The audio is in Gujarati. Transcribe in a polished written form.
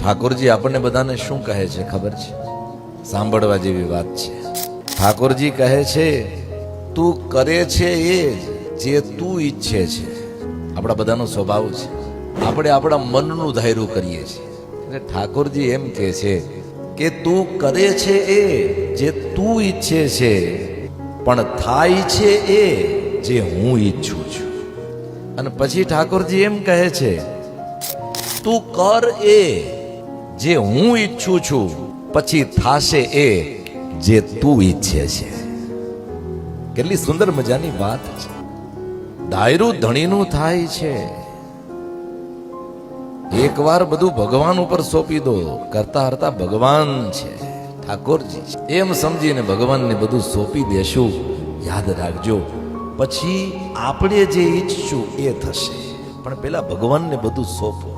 ઠાકોરજી આપણને બધાને શું કહે છે ખબર છે? સાંભળવા જેવી વાત છે. ઠાકોરજી કહે છે તું કરે છે એ જે તું ઈચ્છે છે. આપણા બધાનો સ્વભાવ છે, આપણે આપણા મનનું ધાર્યું કરીએ છીએ. અને ઠાકોરજી એમ કહે છે કે તું કરે છે એ જે તું ઈચ્છે છે, પણ થાય છે એ જે હું ઈચ્છું છું. અને પછી ઠાકોરજી એમ કહે છે તું કર એ જે હું ઈચ્છું છું, પછી થાશે એ જે તું ઈચ્છે છે. કેટલી સુંદર મજાની વાત છે. ધાયરું ધણીનું થાય છે. એકવાર બધું ભગવાન ઉપર સોંપી દો. કરતા હરતા ભગવાન છે, ઠાકોરજી છે. એમ સમજીને ભગવાનને બધું સોંપી દેશું. યાદ રાખજો, પછી આપણે જે ઈચ્છશું એ થશે. પણ પેલા ભગવાનને બધું સોંપો.